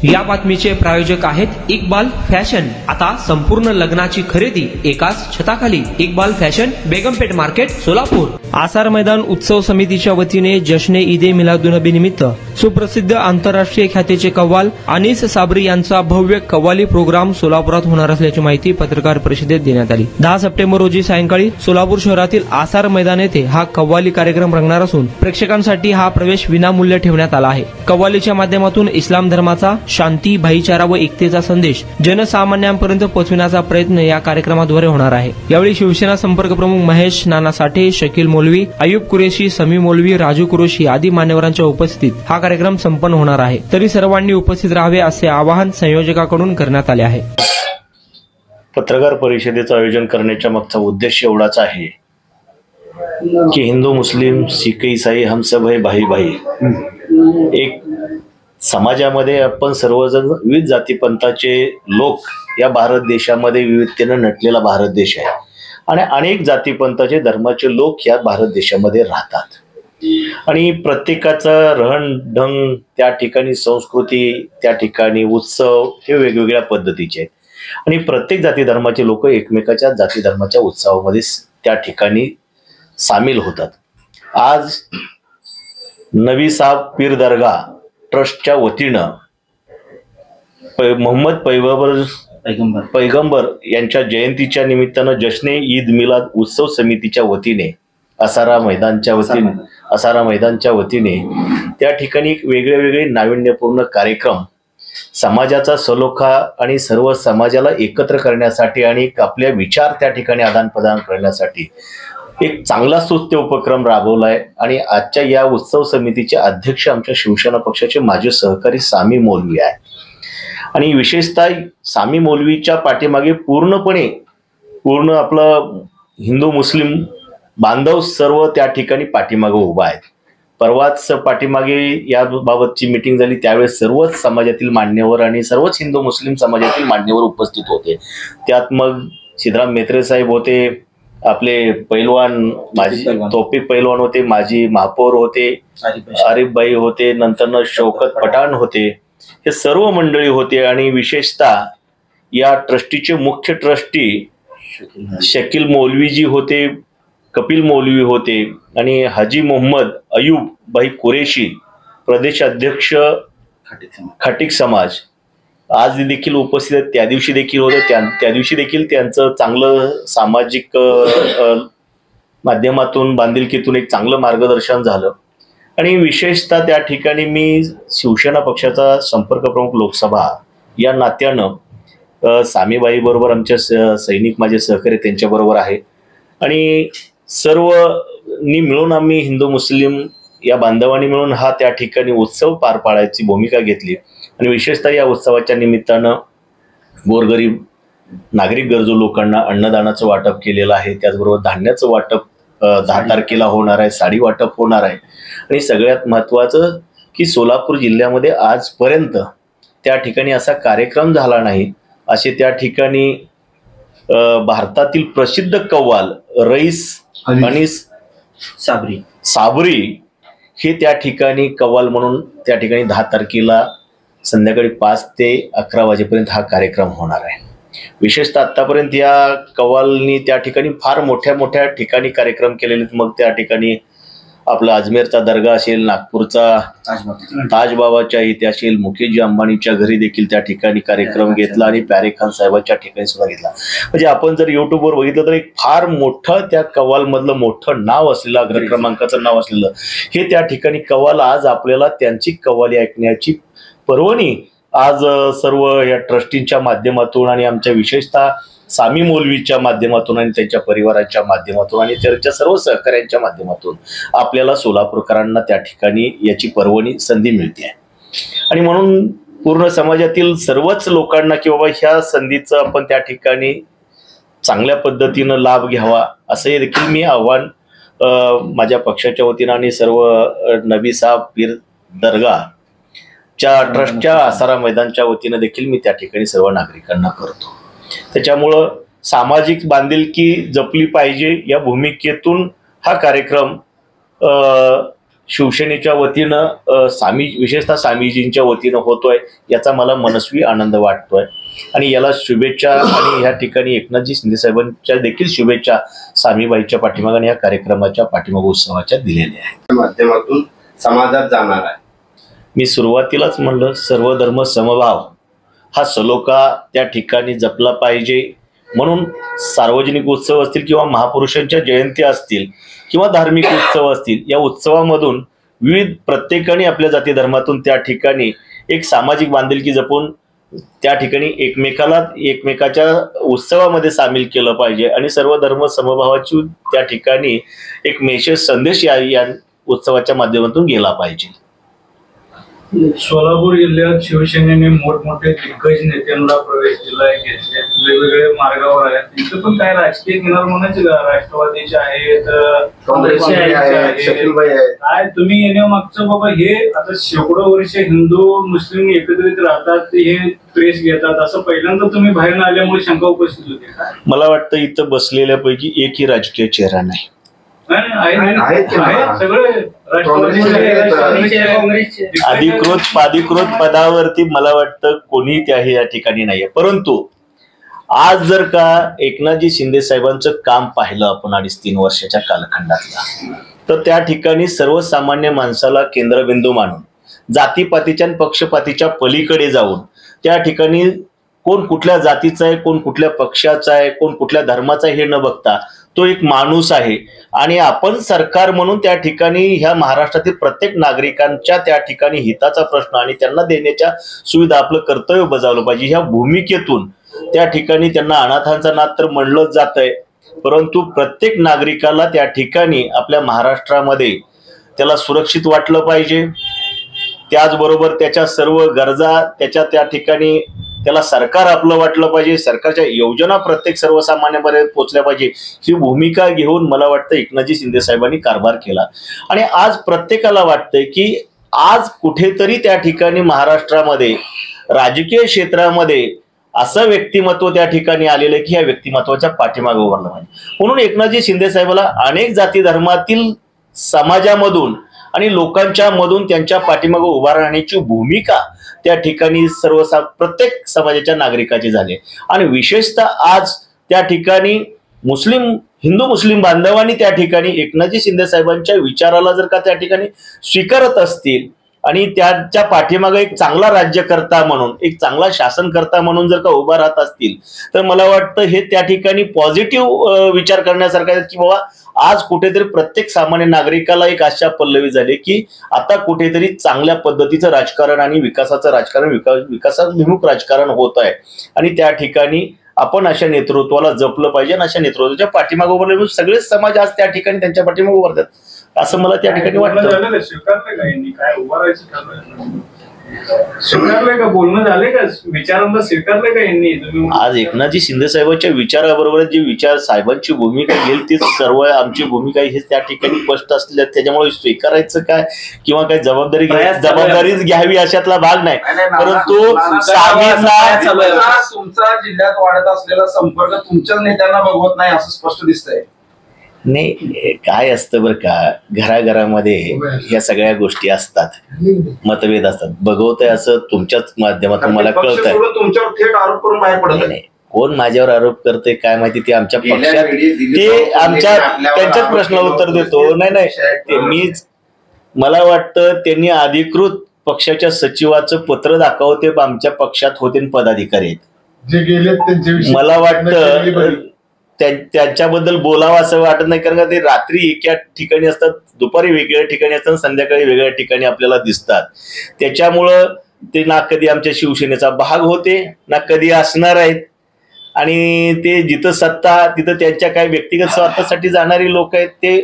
या बातमीचे प्रायोजक आहेत इक्बाल फॅशन। आता संपूर्ण लग्नाची खरेदी एकाच छताखाली। Iqbal fashion, Begampeth market, Solapur. आसार मैदान उत्सव समितीच्या वतीने जश्ने ईदे मिलादुनबी निमित्त सुप्रसिद्ध आंतरराष्ट्रीय ख्यातीचे कव्वाल अनीस साबरी यांचा भव्य कव्वाली प्रोग्राम सोलापुरात होणार असल्याची माहिती पत्रकार परिषदेत देण्यात आली। 10 सप्टेंबर रोजी सायंकाळी सोलापूर शहरातील आसार मैदान येथे हा कव्वाली कार्यक्रम रंगणार असून प्रेक्षकांसाठी हा प्रवेश विनामूल्य ठेवण्यात आला आहे। कव्वालीच्या माध्यमातून इस्लाम धर्माचा शांती, भाईचारा व एकतेचा संदेश जनसामान्यांपर्यंत पोहोचविण्याचा प्रयत्न या कार्यक्रमाद्वारे होणार आहे। यावेळी शिवसेना संपर्क प्रमुख महेश नाना साठे, शकील मौलवी, अयूब कुरेशी, समी मौलवी, राजू कुरेशी आदी मान्यवरांच्या उपस्थितीत हा कार्यक्रम संपन्न होणार आहे। तरी सर्वांनी उपस्थित राहावे असे आवाहन संयोजकांकडून करण्यात आले आहे। पत्रकार परिषदेचं आयोजन करण्याचा मागचा उद्देश एवढाच आहे की हिंदू, मुस्लिम, शीख, ईसाई हम सब है भाई भाई। एक समाजामध्ये आपण सर्वजण विविध जातीपंथाचे लोक या भारत देशामध्ये विविधतेने नटलेला भारत देश आहे आणि अनेक जातीपंथाचे धर्माचे लोक या भारत देशामध्ये राहतात आणि प्रत्येकाचं रहन ढंग, त्या ठिकाणी संस्कृती, त्या ठिकाणी उत्सव हे वेगवेगळ्या पद्धतीचे आहेत आणि प्रत्येक जाती धर्माचे लोक एकमेकाच्या जाती धर्माच्या उत्सवामध्ये त्या ठिकाणी सामील होतात। आज नबी साहब पीर दरगाह ट्रस्टच्या वतीनं मोहम्मद पैगंबर यांच्या जयंतीच्या निमित्तानं जश्ने ईद मिलाद उत्सव समितीच्या वतीने आसारा मैदानच्या वतीने त्या ठिकाणी वेगळे नाविन्यपूर्ण कार्यक्रम समाजाचा सलोखा आणि सर्व समाजाला एकत्र करण्यासाठी आणि आपल्या विचार त्या ठिकाणी आदान प्रदान करण्यासाठी एक चांगला स्तुत्य उपक्रम राबवलाय आणि आजच्या या उत्सव समितीचे अध्यक्ष आमच्या शिवसेना पक्षाचे माजी सहकारी सामी मौलवी आहे आणि विशेषतः सामी मौलवीच्या पाठीमागे पूर्ण आपलं हिंदू मुस्लिम बांधव सर्व त्या ठिकाणी पाठीमागे उभा आहेत। परवाच पाठीमागे याबाबतची मीटिंग झाली, त्यावेळेस सर्वच समाजातील मान्यवर आणि सर्वच हिंदू मुस्लिम समाजातील मान्यवर उपस्थित होते। त्यात मग सिद्धराम मेत्रे साहेब होते, आपले पैलवान माजी तोफिक पैलवान होते, माजी महापौर होते, आरिफ भाई होते, नंतर शौकत पठाण होते, हे सर्व मंडळी होते आणि विशेषतः या ट्रस्टीचे मुख्य ट्रस्टी शकील मौलवीजी होते, कपिल मौलवी होते आणि हाजी मोहम्मद अयूब भाई कुरेशी प्रदेश अध्यक्ष खाटिक समाज आज देखील उपस्थित आहेत। त्या दिवशी देखील होते, त्या दिवशी देखील त्यांचं चांगलं सामाजिक माध्यमातून बांधिलकीतून एक चांगलं मार्गदर्शन झालं आणि विशेषतः त्या ठिकाणी मी शिवसेना पक्षाचा संपर्क प्रमुख लोकसभा या नात्यानं सामीबाई बरोबर आमच्या सैनिक माझे सहकारी त्यांच्याबरोबर आहे आणि सर्वनी मिळून आम्ही हिंदू मुस्लिम या बांधवांनी मिळून हा त्या ठिकाणी उत्सव पार पाडायची भूमिका घेतली आणि विशेषतः या उत्सवाच्या निमित्तानं गोरगरीब नागरिक गरजू लोकांना अन्नदानाचं वाटप केलेलं आहे। त्याचबरोबर धान्याचं वाटप 10 तारखेला होणार आहे, साडी वाटप होणार आहे आणि सगळ्यात महत्त्वाचं की सोलापूर जिल्ह्यामध्ये आजपर्यंत त्या ठिकाणी असा कार्यक्रम झाला नाही, असे त्या ठिकाणी भारतातील प्रसिद्ध कव्वाल रईस अनीस साबरी हे त्या ठिकाणी कव्वाल म्हणून त्या ठिकाणी 10 तारखेला संध्याकाळी 5 ते 11 वाजेपर्यंत हा कार्यक्रम होणार आहे। विशेषतः आतापर्यंत या कव्वालनी त्या ठिकाणी फार मोठ्या ठिकाणी कार्यक्रम केलेले, मग त्या ठिकाणी आपला अजमेरचा दर्गा असेल, नागपूरचा ताजबाबाच्या इथे असेल, मुकेशजी अंबानीच्या घरी देखील त्या ठिकाणी कार्यक्रम घेतला आणि प्यारे खान साहेबांच्या ठिकाणी सुद्धा घेतला। म्हणजे आपण जर युट्यूबवर बघितलं तर एक फार मोठं त्या कव्वाल मधलं मोठं नाव असलेलं, अग्र क्रमांकाचं नाव असलेलं हे त्या ठिकाणी कव्वाल आज आपल्याला त्यांची कव्वाली ऐकण्याची पर्वणी आज सर्व या ट्रस्टींच्या माध्यमातून आणि आमच्या विशेषतः सामी मौलवीच्या माध्यमातून आणि त्यांच्या परिवाराच्या माध्यमातून आणि त्यांच्या सर्व सहकाऱ्यांच्या माध्यमातून आपल्याला सोलापूरकरांना त्या ठिकाणी याची पर्वणी संधी मिळते आहे आणि म्हणून पूर्ण समाजातील सर्वच लोकांना की बाबा ह्या संधीचं आपण त्या ठिकाणी चांगल्या पद्धतीनं लाभ घ्यावा असं देखील मी आव्हान माझ्या पक्षाच्या वतीनं आणि सर्व नबी साहब पीर दरगाह च्या ट्रस्टच्या आसारा मैदानच्या वतीनं देखील मी त्या ठिकाणी सर्व नागरिकांना करतो। त्याच्यामुळं सामाजिक बांधिलकी जपली पाहिजे या भूमिकेतून हा कार्यक्रम शिवसेनेच्या वतीनं विशेषतः स्वामीजींच्या वतीनं होतोय याचा मला मनस्वी आनंद वाटतोय आणि याला शुभेच्छा आणि ह्या ठिकाणी एकनाथजी शिंदे साहेबांच्या देखील शुभेच्छा स्वामीबाईच्या पाठीमागे या कार्यक्रमाच्या पाठीमागे उत्सवाच्या दिलेल्या आहेत. माध्यमातून समाजात जाणार आहे. मी सुरुवातीलाच म्हणलं सर्व धर्म समभाव हा सलोखा त्या ठिकाणी जपला पाहिजे म्हणून सार्वजनिक उत्सव असतील किंवा महापुरुषांच्या जयंती असतील किंवा धार्मिक उत्सव असतील या उत्सवामधून विविध प्रत्येकाने आपल्या जाती धर्मातून त्या ठिकाणी एक सामाजिक बांधिलकी जपून त्या ठिकाणी एकमेकाच्या उत्सवामध्ये सामील केलं पाहिजे आणि सर्व धर्म समभावाची त्या ठिकाणी एक मेसेज संदेश या उत्सवाच्या माध्यमातून गेला पाहिजे. सोलापूर जिल्ह्यात शिवसेनेने मोठमोठे दिग्गज नेत्यांना प्रवेश दिलाय, घेतले, वेगवेगळे मार्गावर आहेत. तिथं पण काय राजकीय किनार म्हणायचे का? राष्ट्रवादीचे आहेत, काँग्रेसचे आहेत. काय तुम्ही येण्यामागचं बाबा हे आता शेकडो वर्ष हिंदू मुस्लिम एकत्रित राहतात हे प्रेस घेतात असं पहिल्यांदा तुम्ही बाहेर आल्यामुळे शंका उपस्थित होते का? मला वाटतं इथं बसलेल्यापैकी एकही राजकीय चेहरा नाही. अधिकृत पदावरती मला वाटतं कोणी त्याही या ठिकाणी नाहीये. परंतु आज जर का एकनाथजी शिंदे साहेबांचं काम पाहिलं आपण 2.5-3 वर्षाच्या कालखंडातला तर त्या ठिकाणी सर्वसामान्य माणसाला केंद्रबिंदू मानून जातीपातीच्या पक्षपातीच्या पलीकडे जाऊन त्या ठिकाणी कोण कुठल्या जातीचा आहे, कोण कुठल्या पक्षाचा आहे, कोण कुठल्या धर्माचा आहे हे न बघता तो एक माणूस आहे आणि आपण सरकार म्हणून त्या ठिकाणी ह्या महाराष्ट्रातील प्रत्येक नागरिकांच्या त्या ठिकाणी हिताचा प्रश्न आणि त्यांना देण्याच्या सुविधा आपलं कर्तव्य बजावलं पाहिजे. ह्या भूमिकेतून त्या ठिकाणी त्यांना अनाथांचा नाद तर म्हणलंच जात आहे, परंतु प्रत्येक नागरिकाला त्या ठिकाणी आपल्या महाराष्ट्रामध्ये त्याला सुरक्षित वाटलं पाहिजे. त्याचबरोबर त्याच्या सर्व गरजा त्या ठिकाणी त्याला सरकार आपलं वाटलं पाहिजे, सरकारच्या योजना प्रत्येक सर्वसामान्यांपर्यंत पोहोचल्या पाहिजे ही भूमिका घेऊन मला वाटतं एकनाथजी शिंदे साहेबांनी कारभार केला. आणि आज प्रत्येकाला वाटतंय की आज कुठेतरी त्या ठिकाणी महाराष्ट्रामध्ये राजकीय क्षेत्रामध्ये असं व्यक्तिमत्व त्या ठिकाणी आलेलं आहे की या व्यक्तिमत्वाच्या पाठीमागे उभारलं पाहिजे. म्हणून एकनाथजी शिंदे साहेबाला अनेक जाती धर्मातील समाजामधून आणि लोकांच्या मधून त्यांच्या पाठीमागे उभा राहण्याची भूमिका त्या ठिकाणी प्रत्येक समाजाच्या नागरिकाची झाली आणि विशेषतः आज त्या ठिकाणी हिंदू मुस्लिम बांधवांनी त्या ठिकाणी एकनाथजी शिंदे साहेबांच्या विचाराला जर का त्या ठिकाणी स्वीकारत असतील आणि त्याच्या पाठीमागे एक चांगला राज्यकर्ता म्हणून एक चांगला शासनकर्ता म्हणून जर का उभा राहत असतील तर मला वाटतं हे त्या ठिकाणी पॉझिटिव्ह विचार करण्यासारखं आहे की बाबा आज कुठेतरी प्रत्येक सामान्य नागरिकाला एक आशा पल्लवी झाली की आता कुठेतरी चांगल्या पद्धतीचं राजकारण आणि विकासाचं राजकारण विकासाभिमुख राजकारण होत आहे आणि त्या ठिकाणी आपण अशा नेतृत्वाला जपलं पाहिजे आणि अशा नेतृत्वाच्या पाठीमागे उभारले सगळेच समाज आज त्या ठिकाणी त्यांच्या पाठीमागे उभारतात असं मला त्या ठिकाणी वाटतं. स्वीकारलंय का? बोलणं झालंय का? विचारांना स्वीकारलंय का यांनी? आज एकनाथजी शिंदे साहेबांच्या विचाराबरोबर जी विचार साहेबांची भूमिका घेईल ती सर्व आमची भूमिका हे त्या ठिकाणी स्पष्ट असलेल्या त्याच्यामुळे स्वीकारायचं काय किंवा काय जबाबदारीच घ्यावी अशातला भाग नाही. परंतु तुमचा जिल्ह्यात वाढत असलेला संपर्क तुमच्याच नेत्यांना बघवत नाही असं स्पष्ट दिसतंय. नाही काय असतं बरं का, घराघरामध्ये या सगळ्या गोष्टी असतात, मतभेद असतात. बघवतंय असं तुमच्याच माध्यमातून मला कळतंय. तुमच्यावर थेट आरोप करून बाहेर पडत नाही. कोण माझ्यावर आरोप करते काय माहिती, ते आमच्या पक्षात ते त्यांच्याच प्रश्नाला उत्तर देतो. नाही मीच मला वाटतं त्यांनी अधिकृत पक्षाच्या सचिवाचं पत्र दाखवते आमच्या पक्षात होते पदाधिकारी आहेत जे गेले. मला वाटतं त्यांच्याबद्दल बोलावं असं वाटत नाही, कारण का ते रात्री एका ठिकाणी असतात, दुपारी वेगळ्या ठिकाणी असतात, संध्याकाळी वेगळ्या ठिकाणी आपल्याला दिसतात. त्याच्यामुळं ते ना कधी आमच्या शिवसेनेचा भाग होते ना कधी असणार आहेत आणि ते जिथं सत्ता तिथं त्यांच्या काही व्यक्तिगत स्वार्थासाठी जाणारी लोक आहेत, ते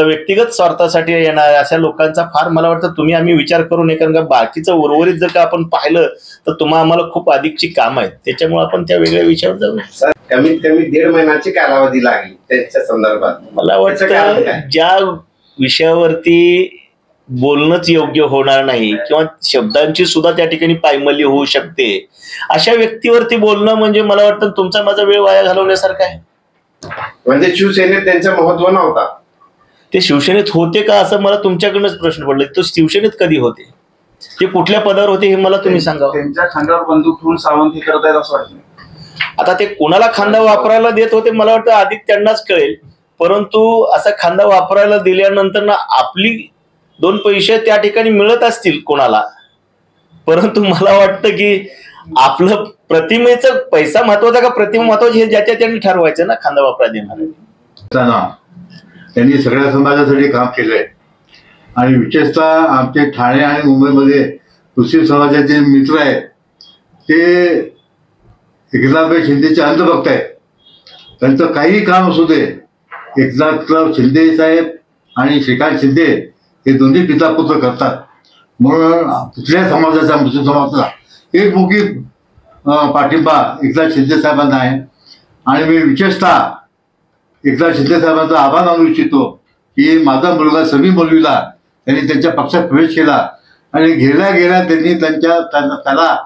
व्यक्तिगत स्वार्थासाठी येणार अशा लोकांचा फार मला वाटतं तुम्ही आम्ही विचार करू नये, कारण का बाकीचं उर्वरित जर का आपण पाहिलं तर आम्हाला खूप अधिकची काम आहेत, त्याच्यामुळे आपण त्या वेगळ्या विषयावर जाऊ. कमीत कमी 1.5 महिन्याची कालावधी लागली त्याच्या संदर्भात. मला वाटतं ज्या विषयावरती बोलणंच योग्य होणार नाही किंवा शब्दांची सुद्धा त्या ठिकाणी पायमल्ली होऊ शकते अशा व्यक्तीवरती बोलणं म्हणजे मला वाटतं तुमचा माझा वेळ वाया घालवण्यासारखा आहे. म्हणजे शिवसेनेत त्यांचं महत्व नव्हता. ते शिवसेनेत होते का असं मला तुमच्याकडनंच प्रश्न पडला. तो शिवसेनेत कधी होते, ते कुठल्या पदावर होते हे मला तुम्ही सांगा. त्यांच्या खांद्यावर बंदूक ठेवून सावंत हे करत आहेत असं वाटतं. आता ते कोणाला खांदा वापरायला देत होते मला वाटतं आधी त्यांनाच कळेल. परंतु असा खांदा वापरायला दिल्यानंतर ना आपली 2 पैसे त्या ठिकाणी मिळत असतील कोणाला, परंतु मला वाटतं की आपलं प्रतिमेचा पैसा महत्वाचा का प्रतिमा महत्वाची हे ज्याच्या त्यांनी ठरवायचं ना खांदा वापरायला देणार. त्यांनी सगळ्या समाजासाठी काम केलंय आणि विशेषतः आमचे ठाणे आणि मुंबईमध्ये मुस्लिम समाजाचे मित्र आहेत ते एकनाथभाई शिंदेचे अंधभक्त आहेत. त्यांचं काही काम असू दे, एकनाथराव शिंदे साहेब आणि श्रीकांत शिंदे हे दोन्ही पिता पुत्र करतात. म्हणून कुठल्या समाजाचा, मुस्लिम समाजाचा एकमुखी पाठिंबा एकनाथ शिंदे साहेबांना आहे. आणि मी विशेषतः एकनाथ शिंदे साहेबांचा आभार मानू इच्छितो की माझा मुलगा समी मौलवीला त्यांनी त्यांच्या पक्षात प्रवेश केला आणि गेल्या त्यांनी त्याला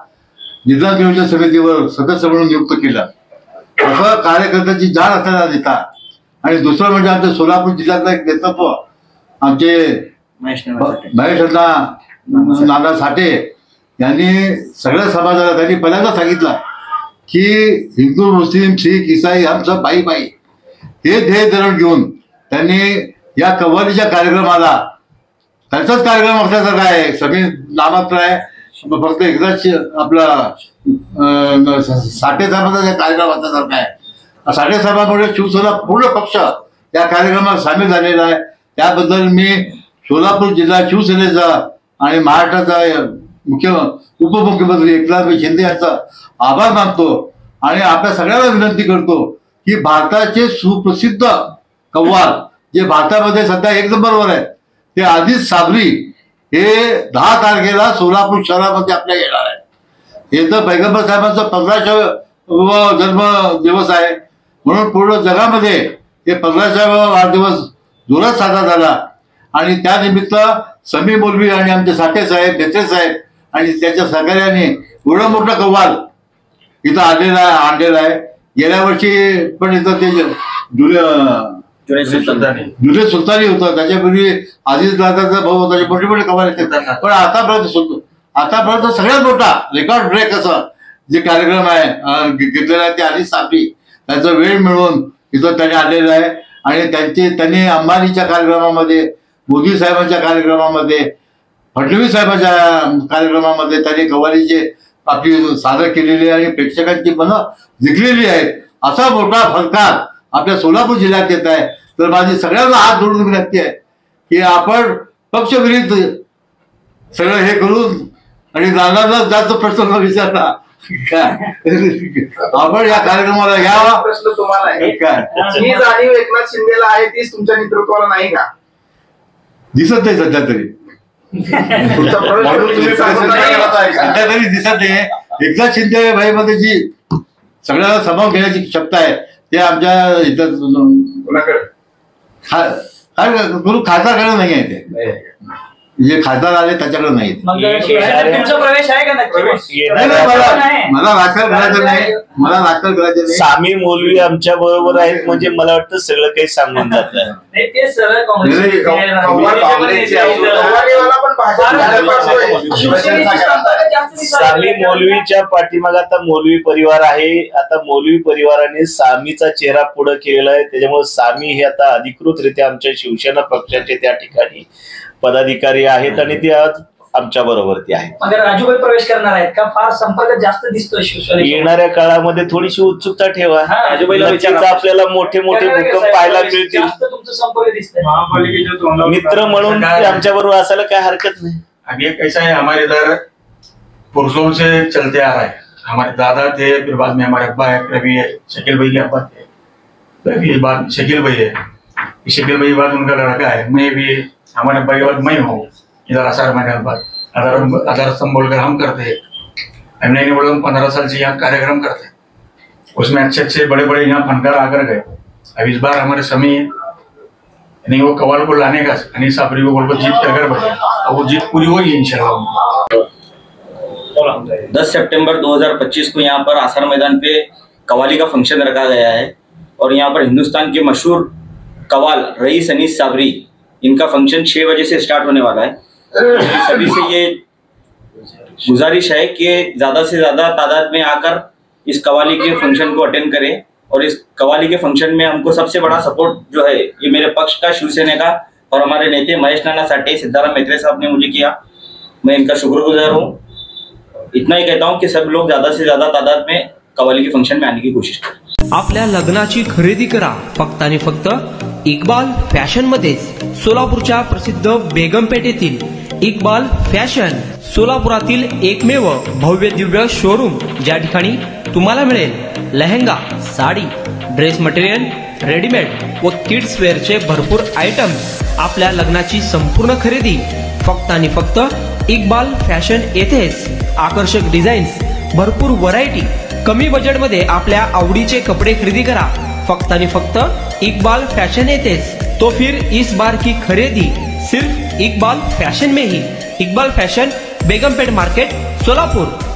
निदान नियोजन समितीवर सदस्य म्हणून नियुक्त केलं. असं कार्यकर्त्याची जाण असलेला नेता. आणि दुसरं म्हणजे आमच्या सोलापूर जिल्ह्यातलं एक नेतृत्व आमचे महेश नाना साठे यांनी सगळ्या समाजाला त्यांनी पहिल्यांदा सांगितलं की हिंदू, मुस्लिम, शीख, ईसाई हम सब भाई भाई हे ध्येय धरून घेऊन त्यांनी या कव्वालीच्या कार्यक्रमाला, त्यांचाच कार्यक्रम असल्यासारखा आहे, सगळे नामात्र आहे, फक्त एकदाच आपला साठे साहेबांचा कार्यक्रम असल्यासारखा आहे. साठे साहेबांमुळे शिवसेना पूर्ण पक्ष या कार्यक्रमात सामील झालेला आहे. त्याबद्दल मी सोलापूर जिल्हा शिवसेनेचा आणि महाराष्ट्राचा उपमुख्यमंत्री एकनाथभाई शिंदे यांचा आभार मानतो आणि आपल्या सगळ्यांना विनंती करतो की भारताचे सुप्रसिद्ध कव्वाल जे भारतामध्ये सध्या 1 नंबरवर आहे ते आदिल साबरी हे 10 तारखेला सोलापूर शहरामध्ये आपल्या येणार आहे. हे तर पैगंबर साहेबांचा 15वा जन्म दिवस आहे. म्हणून पूर्ण जगामध्ये हे 15वा वाढदिवस जोरात साजरा झाला. आणि त्यानिमित्त समी मौलवी आणि आमचे साठे साहेब, नेत्रे साहेब आणि त्यांच्या सहकार्याने एवढा मोठा कव्वाल इथं आणलेला आहे. गेल्या वर्षी पण इथं ते जुने सुलतानी होतं, त्याच्यापूर्वी आदिल दादाचा भाऊ होता, मोठे मोठे कव्वाल येतात. पण आतापर्यंत सगळ्यात मोठा रेकॉर्ड ब्रेक असं जे कार्यक्रम आहे घेतलेला आहे ते आदिल साबरी त्याचा वेळ मिळवून इथं त्याने आणलेला आहे. आणि त्यांनी अंबानीच्या कार्यक्रमामध्ये, मोदी साहेबांच्या कार्यक्रमामध्ये, फडणवीस साहेबांच्या कार्यक्रमामध्ये त्यांनी कव्वालीचे आपली सादर केलेली आहे आणि प्रेक्षकांची मनं जिंकलेली आहेत. असा मोठा फलकार आपल्या सोलापूर जिल्ह्यात येत आहे. तर माझी सगळ्यांना हात जोडून विनंती आहे की आपण पक्षविरुद्ध सगळं हे करून आणि नानांना जास्त प्रश्न न विचारता आपण या कार्यक्रमाला घ्यावा. प्रश्न तुम्हाला आहे ही जाणीव एकनाथ शिंदेला आहे तीच तुमच्या नेतृत्वाला नाही का? दिसत नाही सध्या तरी. सध्या तरी दिसत नाही. एकनाथ शिंदे भाई मध्ये जी सगळ्याला सामावून घेण्याची क्षमता आहे ते आमच्या इथं खासदारकडे नाही आहे. ते जे खासदार आले त्याच्याकडे नाही. मला राजकारण करायचं नाही. सामी मौलवी आमच्या बरोबर आहेत म्हणजे मला वाटतं सगळं काही सांगून जातं. सामी मौलवीच्या पाठीमागे आता मौलवी परिवार आहे. आता मौलवी परिवाराने सामीचा चेहरा पुढे केलेला आहे. त्याच्यामुळे सामी हे आता अधिकृतरित्या आमच्या शिवसेना पक्षाचे त्या ठिकाणी पदाधिकारी आहेत आणि ते आज आमच्या बरोबरती आहेत. राजूभाई प्रवेश करणार आहेत का? फार संपर्क जास्त दिसतोय शिवसेना. येणाऱ्या काळामध्ये थोडीशी उत्सुकता ठेवा. आपल्याला मोठे मोठे भूकंप पाहायला मिळतील. तुमचा संपर्क दिसतोय मित्र म्हणून आमच्या बरोबर असायला काय हरकत नहीं. अभी कैसा है, हमारे इधर पुरुषों से चलते आ रहा है. हमारे दादा थे, फिर बाद में हमारे अब्बा है, फिर अभी शकील भाई के अब्बा थे, फिर बाद शकील भाई है. शकील भाई बाद उनका लड़का है. मैं भी हमारे अब्बा के बाद मैं हूँ इधर आसार मैदान पर आधार स्तंभ बोलकर हम करते हैं. हमने नहीं बोला 15 साल से यहाँ कार्यक्रम करते हैं. उसमें अच्छे बड़े बड़े यहाँ फनकार आकर गए. अब इस बार हमारे समी नहीं वो कवाल को लाने का अनिल साबरी को बोलकर जीत कर बढ़े और वो जीत पूरी होगी इंशाल्लाह. 10 सितंबर 2025 को यहाँ पर आसार मैदान पे कवाली का फंक्शन रखा गया है और यहाँ पर हिंदुस्तान के मशहूर कवाल रईस अनीस साबरी इनका फंक्शन 6 बजे से स्टार्ट होने वाला है। सभी से ये गुजारिश है कि ज्यादा से ज्यादा तादाद में आकर इस कवाली के फंक्शन को अटेंड करें। और इस कवाली के फंक्शन में हमको सबसे बड़ा सपोर्ट जो है ये मेरे पक्ष का, शिवसेना का और हमारे नेता महेश नाना साठे, सिद्धाराम मेत्रे साहब ने मुझे किया। मैं इनका शुक्रगुजार हूँ। इतना ही कहता हूँ कि सब लोग ज्यादा से ज्यादा तादाद में कवाली के फंक्शन में आने की कोशिश करें। आपल्या लग्नाची खरेदी करा फक्त आणि फक्त इक्बाल फॅशन मध्येच। सोलापूरच्या प्रसिद्ध बेगमपेठ येथील इक्बाल फॅशन सोलापुरातील एकमेव भव्य दिव्य शोरूम, ज्या ठिकाणी तुम्हाला मिळेल lehenga, sari, dress material, readymade व किड्स वेअरचे भरपूर आयटम। आपल्या लग्नाची संपूर्ण खरेदी फक्त आणि फक्त इक्बाल फॅशन येथेच। आकर्षक डिझाईन्स, भरपूर व्हरायटी, कमी बजेटमध्ये आपल्या आवडीचे कपडे खरेदी करा फक्त आणि फक्त इक्बाल फैशन येथेच। तो फिर इस बार की खरीदी सिर्फ इक्बाल फैशन में ही। Iqbal fashion, Begampet market, Solapur.